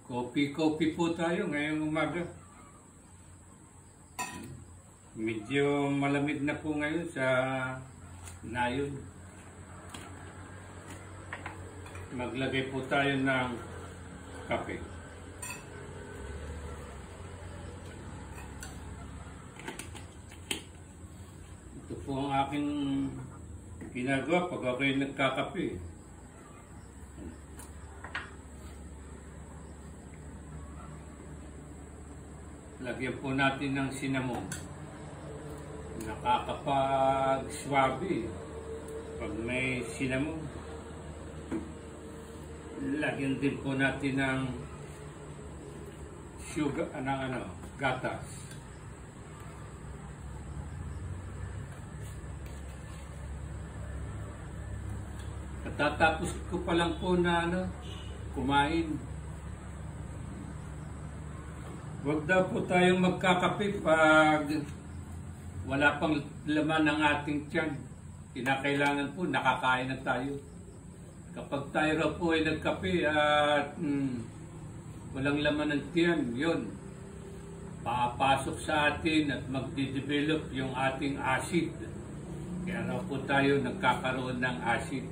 Coffee po tayo ngayong umaga. Medyo malamig na po ngayon sa nayon. Maglagay po tayo ng kape. Ito po ang aking ginagawa pag ako'y nagkakape. Lagyan po natin ng cinnamon. Nakakapag-swabe pag may cinnamon. Lagyan din po natin ng sugar, gatas. Katatapos ko pa lang po na kumain. Huwag daw po tayong magkakape pag wala pang laman ng ating tiyan. Kinakailangan po, nakakain na tayo. Kapag tayo raw po ay nagkape at walang laman ng tiyan, yun, papasok sa atin at magde-develop yung ating acid. Kaya raw po tayo nagkakaroon ng acid.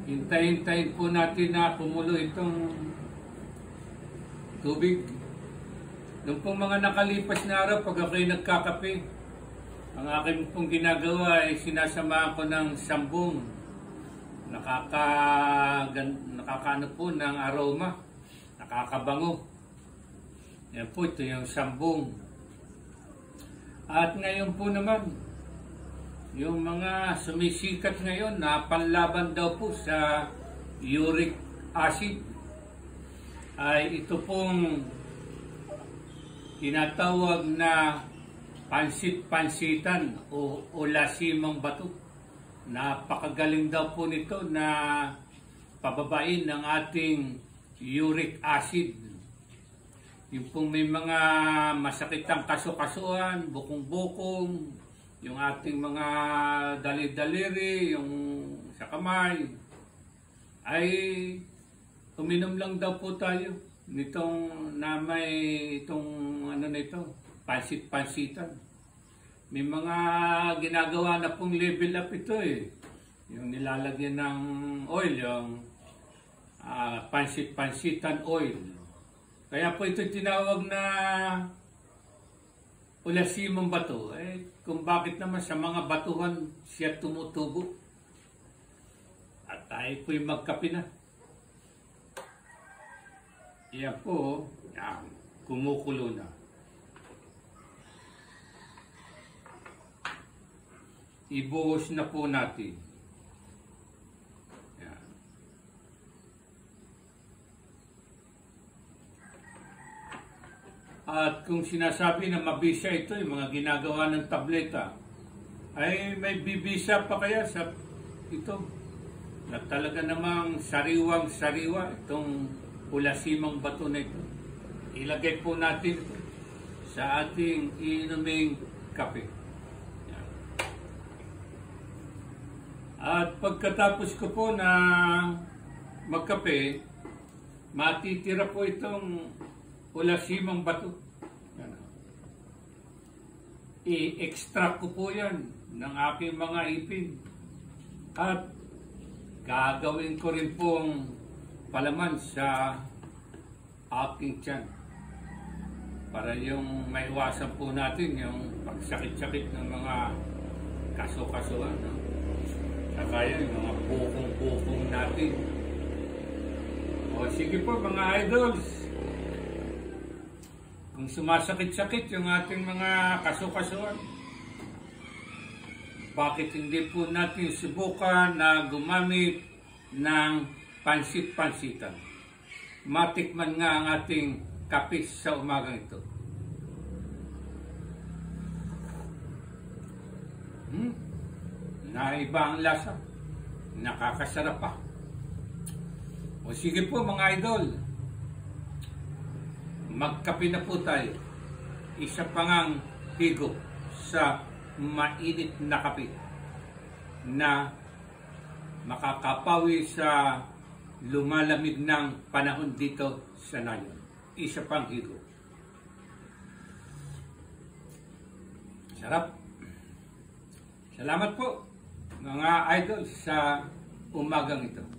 Hintayin po natin na kumulo itong tubig. Noong pong mga nakalipas na araw, pag ako'y nagkakape, ang aking pong ginagawa ay sinasamahan ko ng sambong. Nakakaano po ng aroma, nakakabango. Yan po, ito yung sambong. At ngayon po naman, yung mga sumisikat ngayon na panlaban daw po sa uric acid, ay ito pong tinatawag na pansit-pansitan o lasimang bato. Napakagaling daw po nito na pababain ng ating uric acid. Yung pong may mga masakitang kaso-kasuan, bukong-bukong, yung ating mga dali-daliri, yung sa kamay, ay uminom lang daw po tayo nitong na may itong nito, pansit-pansitan. May mga ginagawa na pong level up ito eh. Yung nilalagyan ng oil, yung pansit-pansitan oil. Kaya po ito tinawag na ulasimang bato. Kung bakit naman sa mga batuhan siya tumutubo. At tayo po'y magkape na. Yan po, kumukulo na. Ibuhos na po natin. Yan. At kung sinasabi na mabisa ito, yung mga ginagawa ng tableta, ay may bibisa pa kaya sa ito? Na talaga namang sariwang-sariwa itong ulasimang bato na ito. Ilagay po natin ito sa ating inuming kape. Yan. At pagkatapos ko po na magkape, matitira po itong ulasimang bato. Yan. I-extract ko po yan ng aking mga ipin. At gagawin ko rin pong palaman sa aking tiyan para yung maiwasan po natin yung pagsakit-sakit ng mga kaso-kasuan, saka yung mga bukong-bukong natin. O sige po mga idols, kung sumasakit-sakit yung ating mga kaso-kasuan, bakit hindi po natin subukan na gumamit ng pansit-pansitan? Matikman nga ang ating kape sa umagang ito. Naiba ang lasa. Nakakasarap pa. O sige po mga idol, magkape na po tayo. Isa pang higop sa mainit na kape na makakapawi sa lumalamig ng panahon dito sa Nayon. Isa pang higo. Sarap. Salamat po mga idol sa umagang ito.